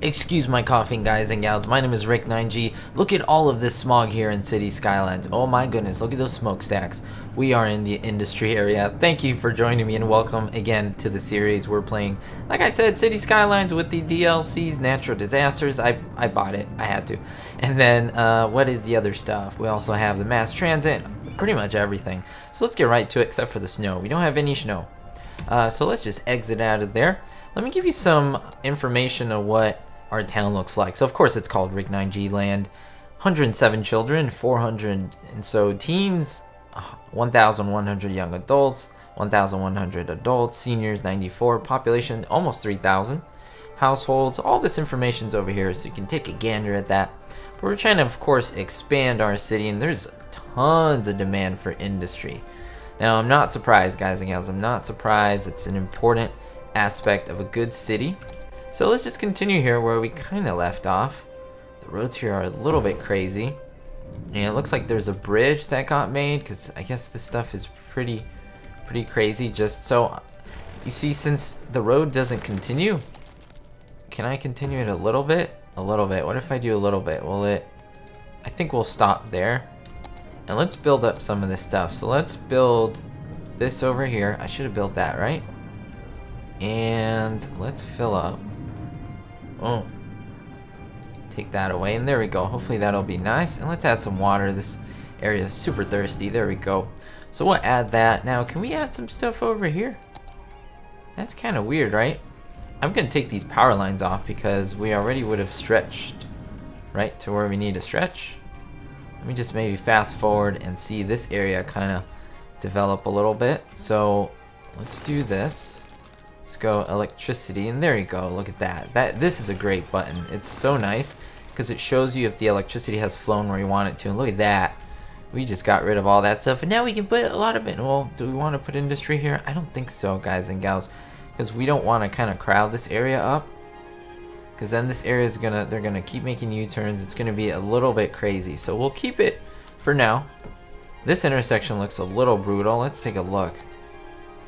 Excuse my coughing, guys and gals. My name is Rick9G. Look at all of this smog here in City Skylines. Oh my goodness, look at those smokestacks. We are in the industry area. Thank you for joining me and welcome again to the series. We're playing, like I said, City Skylines with the DLCs, natural disasters. I bought it. I had to. And then, what is the other stuff? We also have the mass transit, pretty much everything. So let's get right to it, except for the snow. We don't have any snow. So let's just exit out of there. Let me give you some information of what our town looks like. So of course it's called Rick9G Land. 107 children, 400 and so teens, 1,100 young adults, 1,100 adults, seniors 94, population almost 3,000 households. All this information's over here, so you can take a gander at that. But we're trying to, of course, expand our city, and there's tons of demand for industry. Now, I'm not surprised, guys and gals. I'm not surprised. It's an important aspect of a good city. So let's just continue here where we kind of left off. The roads here are a little bit crazy, and it looks like there's a bridge that got made, because I guess this stuff is pretty crazy. Just so you see, since the road doesn't continue, can I continue it a little bit? What if I do a little bit? I think we'll stop there, and let's build up some of this stuff. So let's build this over here. I should have built that, right? And let's fill up. Oh, take that away, and there we go. Hopefully that'll be nice. And let's add some water. This area is super thirsty. There we go. So we'll add that. Now, can we add some stuff over here? That's kind of weird, right? I'm gonna take these power lines off because we already would have stretched right to where we need to stretch. Let me just maybe fast forward and see this area kind of develop a little bit. So let's do this. Let's go electricity, and there you go. Look at that. This is a great button. It's so nice because it shows you if the electricity has flown where you want it to. And look at that. We just got rid of all that stuff, and now we can put a lot of it. Well, do we want to put industry here? I don't think so, guys and gals, because we don't want to kind of crowd this area up. Because then this area is they're gonna keep making U-turns. It's gonna be a little bit crazy. So we'll keep it for now. This intersection looks a little brutal. Let's take a look.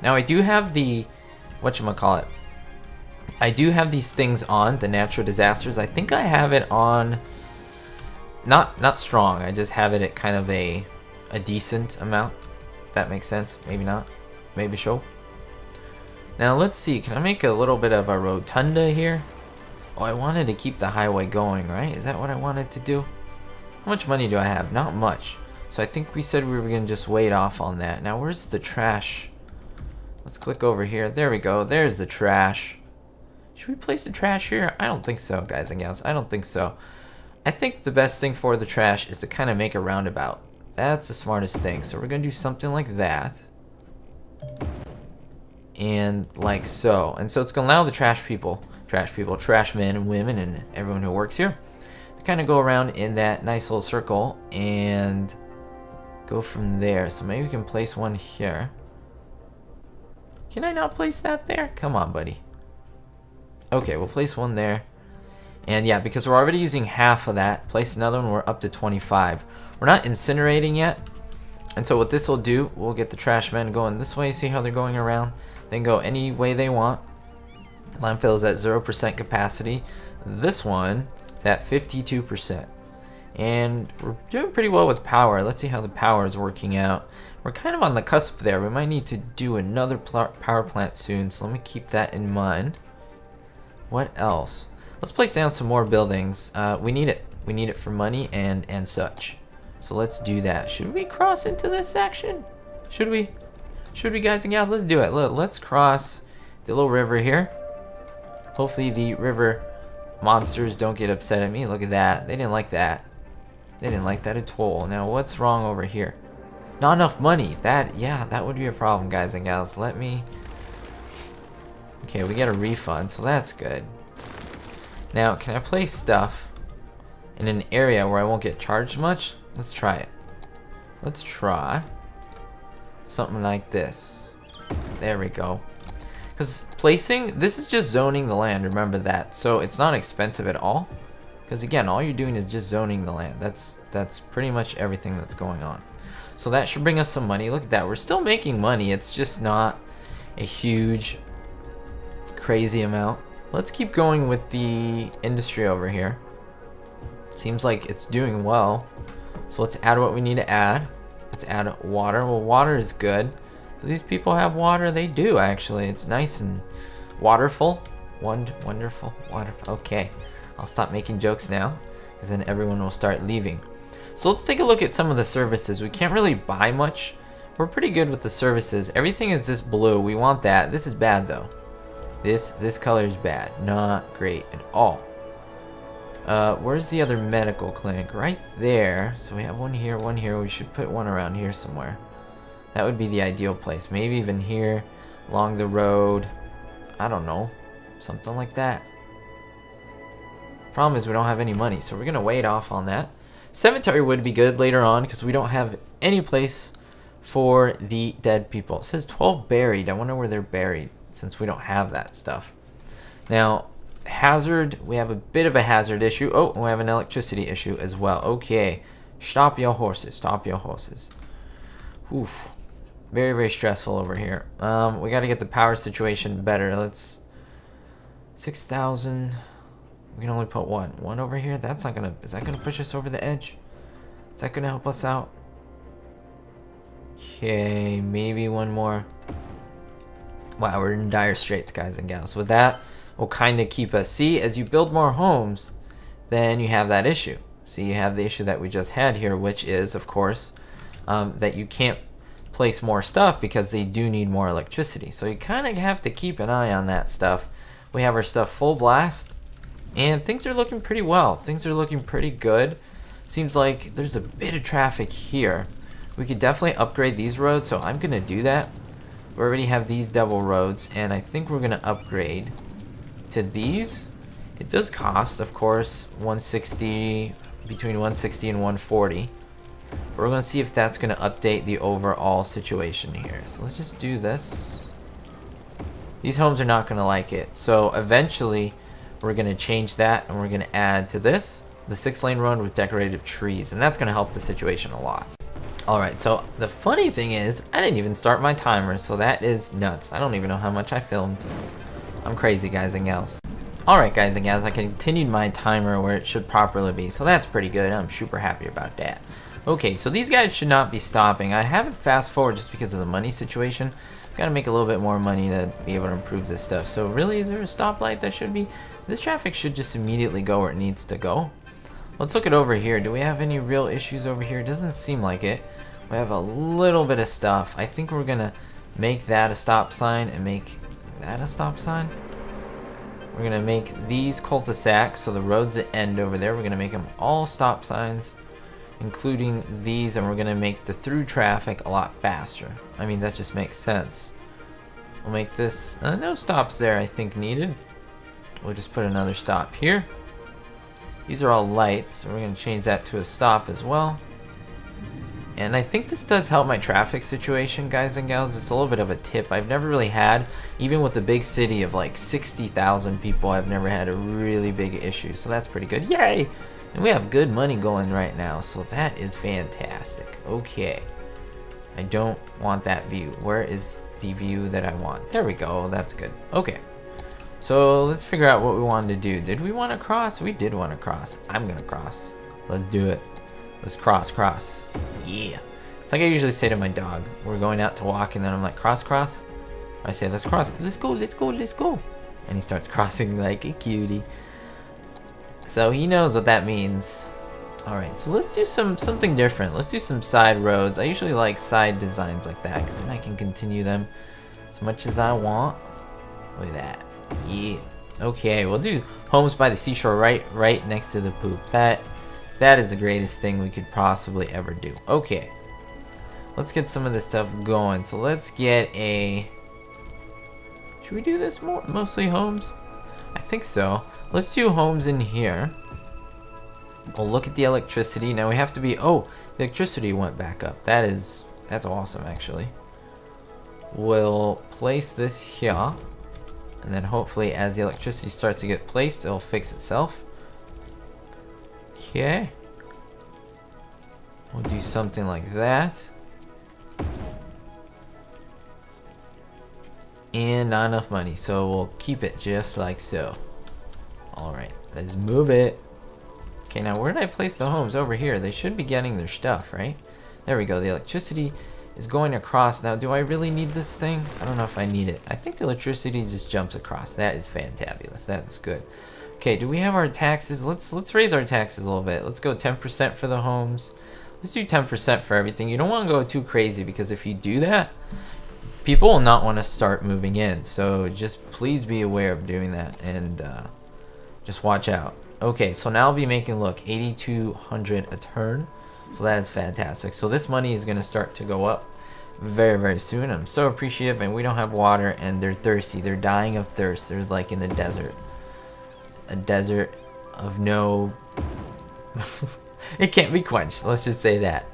Now I do have the whatchamacallit. I do have these things on, the natural disasters. I think I have it on not strong. I just have it at kind of a decent amount. If that makes sense. Maybe not. Maybe so. Now let's see. Can I make a little bit of a rotunda here? Oh, I wanted to keep the highway going, right? Is that what I wanted to do? How much money do I have? Not much. So I think we said we were going to just wait off on that. Now where's the trash? Let's click over here. There we go. There's the trash. Should we place the trash here? I don't think so, guys and gals. I don't think so. I think the best thing for the trash is to kind of make a roundabout. That's the smartest thing. So we're going to do something like that. And like so. And so it's going to allow the trash men and women, and everyone who works here to kind of go around in that nice little circle and go from there. So maybe we can place one here. Can I not place that there? Come on, buddy. Okay, we'll place one there. And yeah, because we're already using half of that, place another one, we're up to 25. We're not incinerating yet. And so what this will do, we'll get the trash men going this way. See how they're going around? They can go any way they want. Landfill is at 0% capacity. This one is at 52%. And we're doing pretty well with power. Let's see how the power is working out. We're kind of on the cusp there. We might need to do another power plant soon, so let me keep that in mind. What else? Let's place down some more buildings. We need it. We need it for money and such. So let's do that. Should we cross into this section? Should we? Should we, guys and gals? Let's do it. Look, let's cross the little river here. Hopefully the river monsters don't get upset at me. Look at that. They didn't like that. They didn't like that at all. Now, what's wrong over here? Not enough money. That would be a problem, guys and gals. Let me... Okay, we get a refund, so that's good. Now, can I place stuff in an area where I won't get charged much? Let's try it. Let's try something like this. There we go. Because placing, this is just zoning the land, remember that. So it's not expensive at all. Because again, all you're doing is just zoning the land. That's pretty much everything that's going on. So that should bring us some money. Look at that. We're still making money. It's just not a huge, crazy amount. Let's keep going with the industry over here. Seems like it's doing well. So let's add what we need to add. Let's add water. Well, water is good. Do these people have water? They do, actually. It's nice and waterful. Wonderful. Waterful. Okay. I'll stop making jokes now, because then everyone will start leaving. So let's take a look at some of the services. We can't really buy much. We're pretty good with the services. Everything is this blue. We want that. This is bad, though. This color is bad. Not great at all. Where's the other medical clinic? Right there. So we have one here, one here. We should put one around here somewhere. That would be the ideal place. Maybe even here, along the road. I don't know. Something like that. Problem is we don't have any money, so we're going to wait off on that. Cemetery would be good later on, because we don't have any place for the dead people. It says 12 buried. I wonder where they're buried, since we don't have that stuff. Now, hazard, we have a bit of a hazard issue. Oh, we have an electricity issue as well. Okay, stop your horses. Stop your horses. Oof. Very, very stressful over here. We got to get the power situation better. Let's 6,000. We can only put one over here. That's not gonna. Is that gonna push us over the edge? Is that gonna help us out? Okay, maybe one more. Wow, we're in dire straits, guys and gals. With that, will kind of keep us. See, as you build more homes, then you have that issue. See, you have the issue that we just had here, which is, of course, that you can't place more stuff because they do need more electricity. So you kind of have to keep an eye on that stuff. We have our stuff full blast, and things are looking pretty well. Things are looking pretty good. Seems like there's a bit of traffic here. We could definitely upgrade these roads, so I'm going to do that. We already have these double roads, and I think we're going to upgrade to these. It does cost, of course, 160, between 160 and 140. But we're going to see if that's going to update the overall situation here. So let's just do this. These homes are not going to like it. So eventually, we're going to change that, and we're going to add to this the 6-lane road with decorative trees, and that's going to help the situation a lot. Alright, so the funny thing is, I didn't even start my timer, so that is nuts. I don't even know how much I filmed. I'm crazy, guys and gals. Alright, guys and gals, I continued my timer where it should properly be, so that's pretty good. I'm super happy about that. Okay, so these guys should not be stopping. I have it fast forward just because of the money situation. I've got to make a little bit more money to be able to improve this stuff. So really, is there a stoplight that should be? This traffic should just immediately go where it needs to go. Let's look it over here. Do we have any real issues over here? Doesn't seem like it. We have a little bit of stuff. I think we're gonna make that a stop sign and make that a stop sign. We're gonna make these cul-de-sacs, so the roads that end over there, we're gonna make them all stop signs, including these, and we're gonna make the through traffic a lot faster. I mean, that just makes sense. We'll make this, no stops there I think needed. We'll just put another stop here. These are all lights, so we're going to change that to a stop as well. And I think this does help my traffic situation, guys and gals. It's a little bit of a tip. I've never really had, even with the big city of like 60,000 people, I've never had a really big issue. So that's pretty good. Yay! And we have good money going right now, so that is fantastic. Okay. I don't want that view. Where is the view that I want? There we go. That's good. Okay. So let's figure out what we wanted to do. Did we want to cross? We did want to cross. I'm going to cross. Let's do it. Let's cross. Yeah. It's like I usually say to my dog. We're going out to walk and then I'm like, cross. I say, let's cross. Let's go. And he starts crossing like a cutie. So he knows what that means. Alright, so let's do something different. Let's do some side roads. I usually like side designs like that because then I can continue them as much as I want. Look at that. Yeah. Okay, we'll do homes by the seashore right next to the poop. That is the greatest thing we could possibly ever do. Okay. Let's get some of this stuff going. So let's get a... Should we do this mostly homes? I think so. Let's do homes in here. We'll look at the electricity. Now we have to be... Oh, the electricity went back up. That's awesome, actually. We'll place this here. And then hopefully as the electricity starts to get placed, it'll fix itself. Okay. We'll do something like that. And not enough money, so we'll keep it just like so. Alright, let's move it. Okay, now where did I place the homes? Over here. They should be getting their stuff, right? There we go. The electricity is going across. Now, do I really need this thing? I don't know if I need it. I think the electricity just jumps across. That is fantabulous. That is good. Okay, do we have our taxes? Let's raise our taxes a little bit. Let's go 10% for the homes. Let's do 10% for everything. You don't want to go too crazy, because if you do that, people will not want to start moving in. So just please be aware of doing that, and just watch out. Okay, so now I'll be making, look, 8,200 a turn. So that is fantastic. So this money is going to start to go up very, very soon. I'm so appreciative, and we don't have water, and they're thirsty. They're dying of thirst. They're like in the desert. A desert of no... It can't be quenched. Let's just say that.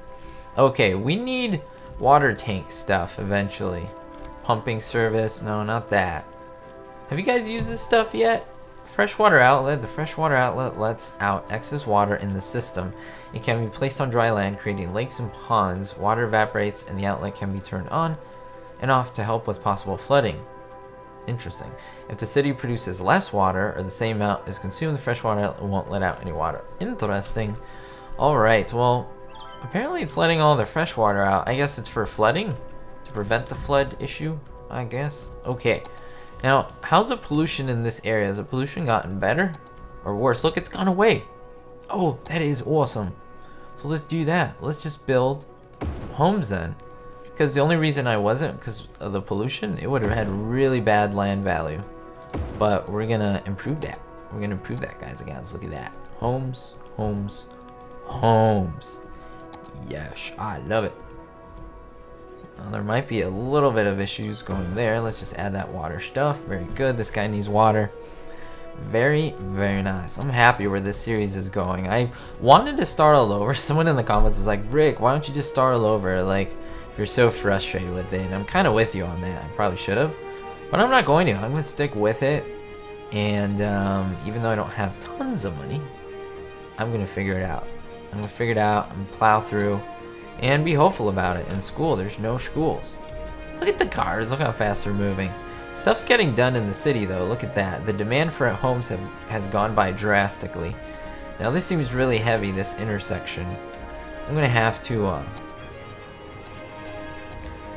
Okay, we need water tank stuff eventually. Pumping service. No, not that. Have you guys used this stuff yet? Freshwater outlet. The freshwater outlet lets out excess water in the system. It can be placed on dry land, creating lakes and ponds. Water evaporates, and the outlet can be turned on and off to help with possible flooding. Interesting. If the city produces less water, or the same amount is consumed, the freshwater outlet won't let out any water. Interesting. Alright, well, apparently it's letting all the fresh water out. I guess it's for flooding? To prevent the flood issue, I guess? Okay. Now, how's the pollution in this area? Has the pollution gotten better? Or worse? Look, it's gone away. Oh, that is awesome. So let's do that. Let's just build homes then. Because the only reason I wasn't, because of the pollution, it would have had really bad land value. But we're going to improve that. We're going to improve that, guys and gals. Look at that. Homes, homes, homes. Yes, I love it. Now, there might be a little bit of issues going there. Let's just add that water stuff. Very good. This guy needs water. Very, very nice. I'm happy where this series is going. I wanted to start all over. Someone in the comments was like, Rick, why don't you just start all over? Like, if you're so frustrated with it. And I'm kind of with you on that. I probably should have. But I'm not going to. I'm going to stick with it. And even though I don't have tons of money, I'm going to figure it out. I'm going to figure it out. I'm going to plow through. And be hopeful about it. In school, there's no schools. Look at the cars. Look how fast they're moving. Stuff's getting done in the city, though. Look at that. The demand for homes has gone by drastically. Now, this seems really heavy, this intersection. I'm going to have to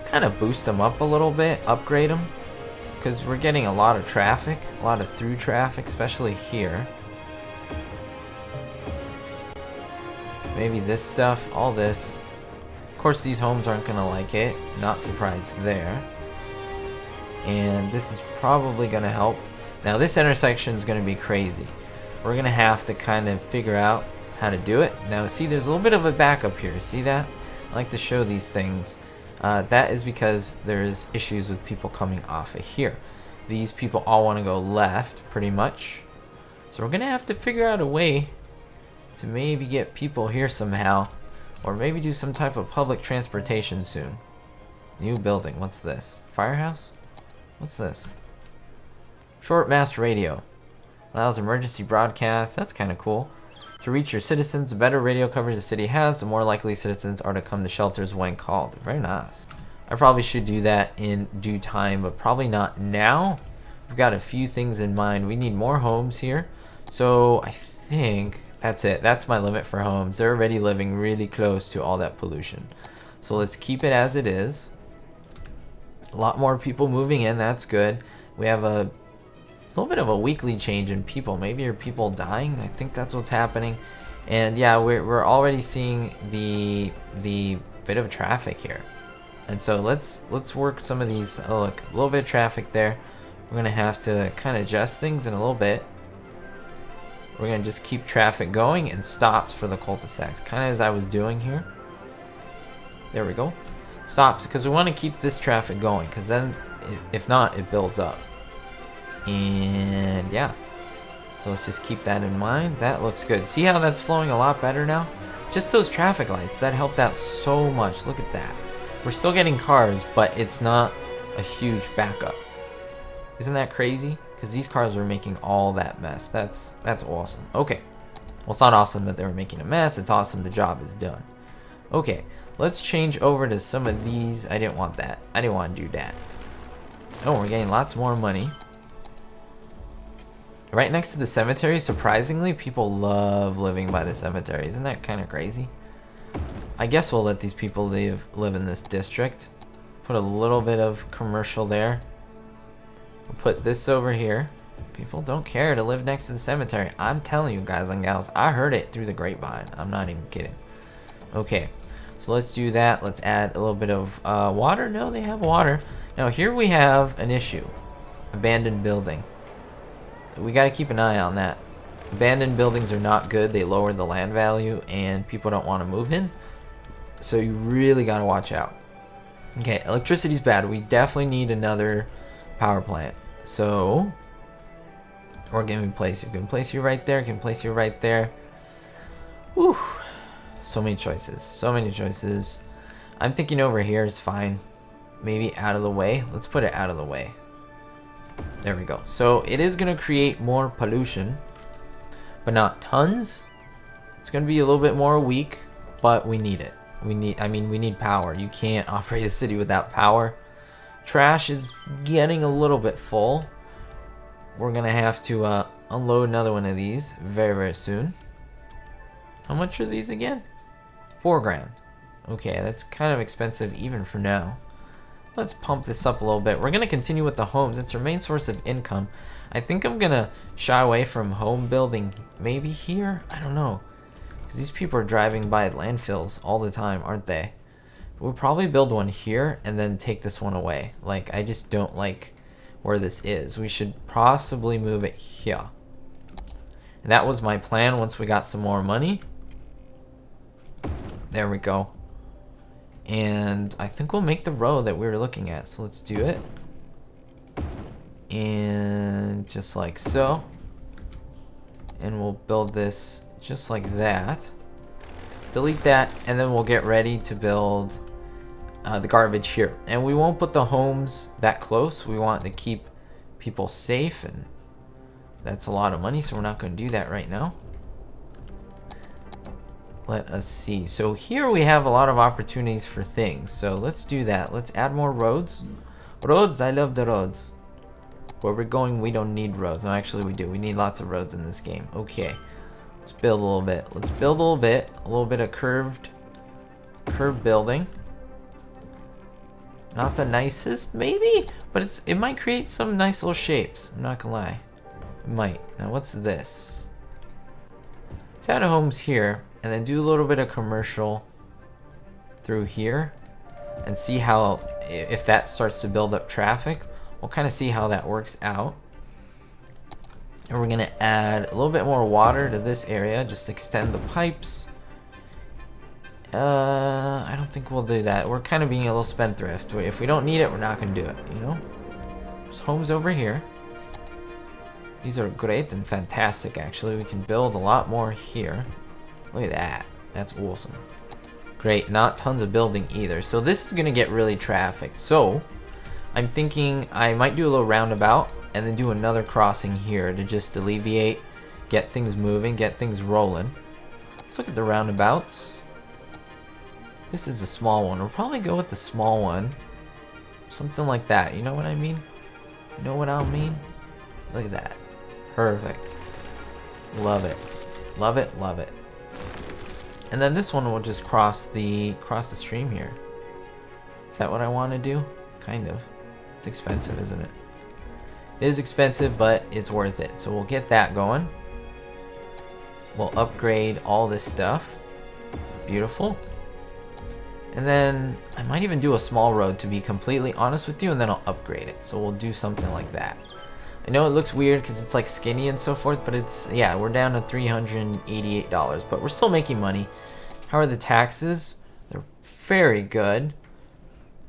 kind of boost them up a little bit. Upgrade them. Because we're getting a lot of traffic. A lot of through traffic, especially here. Maybe this stuff. All this. Of course, these homes aren't going to like it. Not surprised there. And this is probably going to help. Now, this intersection is going to be crazy. We're going to have to kind of figure out how to do it. Now, see, there's a little bit of a backup here. See that? I like to show these things. That is because there's issues with people coming off of here. These people all want to go left, pretty much. So we're going to have to figure out a way to maybe get people here somehow. Or maybe do some type of public transportation soon. New building. What's this? Firehouse? What's this? Short mass radio. Allows emergency broadcast. That's kind of cool. To reach your citizens, the better radio coverage the city has, the more likely citizens are to come to shelters when called. Very nice. I probably should do that in due time, but probably not now. We've got a few things in mind. We need more homes here. So I think that's it. That's my limit for homes. They're already living really close to all that pollution. So let's keep it as it is. A lot more people moving in. That's good. We have a little bit of a weekly change in people. Maybe are people dying? I think that's what's happening. And yeah, we're already seeing the bit of traffic here. And so let's work some of these. Oh, look, a little bit of traffic there. We're gonna have to kind of adjust things in a little bit. We're going to just keep traffic going and stops for the cul-de-sacs. Kind of as I was doing here. There we go. Stops, because we want to keep this traffic going. Because then, if not, it builds up. And yeah. So let's just keep that in mind. That looks good. See how that's flowing a lot better now? Just those traffic lights. That helped out so much. Look at that. We're still getting cars, but it's not a huge backup. Isn't that crazy? Because these cars were making all that mess. That's awesome. Okay. Well, it's not awesome that they were making a mess. It's awesome the job is done. Okay. Let's change over to some of these. I didn't want that. I didn't want to do that. Oh, we're getting lots more money. Right next to the cemetery, surprisingly, people love living by the cemetery. Isn't that kind of crazy? I guess we'll let these people live in this district. Put a little bit of commercial there. We'll put this over here. People don't care to live next to the cemetery. I'm telling you guys and gals, I heard it through the grapevine. I'm not even kidding. Okay, so let's do that. Let's add a little bit of water. No, they have water. Now here we have an issue. Abandoned building. We got to keep an eye on that. Abandoned buildings are not good. They lower the land value and people don't want to move in. So you really got to watch out. Okay, electricity's bad. We definitely need another power plant. So, or can we place you? Can place you right there. Can place you right there. Whew. So many choices. So many choices. I'm thinking over here is fine. Maybe out of the way. Let's put it out of the way. There we go. So it is going to create more pollution, but not tons. It's going to be a little bit more weak, but we need it. We need power. You can't operate a city without power. Trash is getting a little bit full. We're going to have to unload another one of these very, very soon. How much are these again? 4 grand. Okay, that's kind of expensive even for now. Let's pump this up a little bit. We're going to continue with the homes. It's our main source of income. I think I'm going to shy away from home building. Maybe here? I don't know. These people are driving by landfills all the time, aren't they? We'll probably build one here and then take this one away. Like, I just don't like where this is. We should possibly move it here. And that was my plan once we got some more money. There we go. And I think we'll make the road that we were looking at. So let's do it. And just like so. And we'll build this just like that. Delete that, and then we'll get ready to build the garbage here. And we won't put the homes that close. We want to keep people safe, and that's a lot of money, so we're not going to do that right now. Let us see. So here we have a lot of opportunities for things. So let's do that. Let's add more roads. Roads, I love the roads. Where we're going, we don't need roads. No, actually we do. We need lots of roads in this game. Okay. Let's build a little bit. Let's build a little bit. A little bit of curved building. Not the nicest, maybe? But it might create some nice little shapes. I'm not gonna lie. It might. Now what's this? Let's add homes here. And then do a little bit of commercial through here and see how, if that starts to build up traffic, we'll kind of see how that works out. And we're going to add a little bit more water to this area, just extend the pipes. I don't think we'll do that. We're kind of being a little spendthrift. If we don't need it, we're not going to do it, you know? There's homes over here. These are great and fantastic, actually. We can build a lot more here. Look at that. That's awesome. Great. Not tons of building either. So this is going to get really trafficked. So I'm thinking I might do a little roundabout and then do another crossing here to just alleviate, get things moving, get things rolling. Let's look at the roundabouts. This is a small one. We'll probably go with the small one. Something like that. You know what I mean? You know what I mean? Look at that. Perfect. Love it. Love it. Love it. And then this one will just cross the stream here. Is that what I want to do? Kind of. It's expensive, isn't it? It is expensive, but it's worth it. So we'll get that going. We'll upgrade all this stuff. Beautiful. And then I might even do a small road, to be completely honest with you, and then I'll upgrade it. So we'll do something like that. I know it looks weird because it's like skinny and so forth, but it's, yeah, we're down to $388, but we're still making money. How are the taxes? They're very good.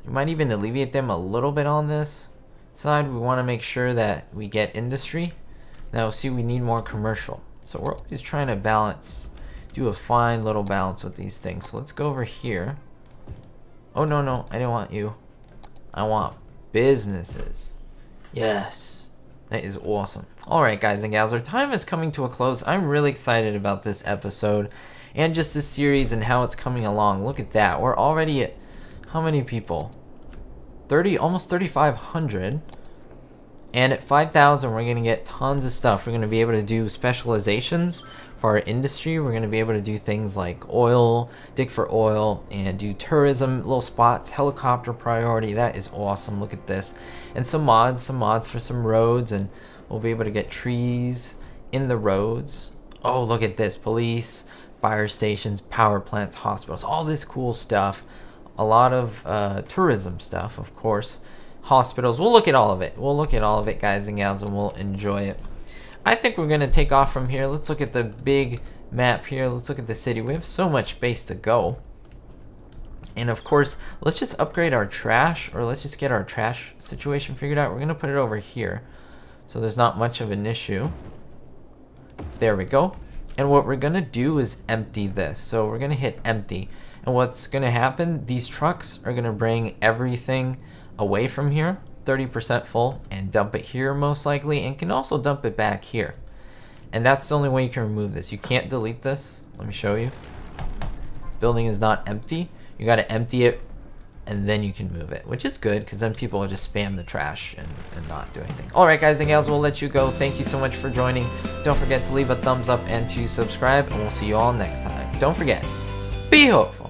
We might even alleviate them a little bit on this side. We want to make sure that we get industry. Now, see, we need more commercial. So we're always trying to balance, do a fine little balance with these things. So let's go over here. Oh, no, no, I didn't want you. I want businesses. Yes. That is awesome. Alright, guys and gals, our time is coming to a close. I'm really excited about this episode and just this series and how it's coming along. Look at that. We're already at how many people? 30, almost 3,500. And at 5,000, we're going to get tons of stuff. We're going to be able to do specializations for our industry. We're going to be able to do things like oil, dig for oil, and do tourism, little spots, helicopter priority. That is awesome. Look at this. And some mods for some roads, and we'll be able to get trees in the roads. Oh, look at this. Police, fire stations, power plants, hospitals, all this cool stuff. A lot of tourism stuff, of course. Hospitals. We'll look at all of it. We'll look at all of it, guys and gals, and we'll enjoy it. I think we're going to take off from here. Let's look at the big map here. Let's look at the city. We have so much space to go. And of course, let's just upgrade our trash, or let's just get our trash situation figured out. We're going to put it over here, so there's not much of an issue. There we go. And what we're going to do is empty this. So we're going to hit empty. And what's going to happen, these trucks are going to bring everything away from here, 30% full, and dump it here most likely, and can also dump it back here. And that's the only way you can remove this. You can't delete this. Let me show you. Building is not empty. You got to empty it, and then you can move it, which is good, because then people will just spam the trash and not do anything. Alright, guys and gals, we'll let you go. Thank you so much for joining. Don't forget to leave a thumbs up and to subscribe, and we'll see you all next time. Don't forget, be hopeful.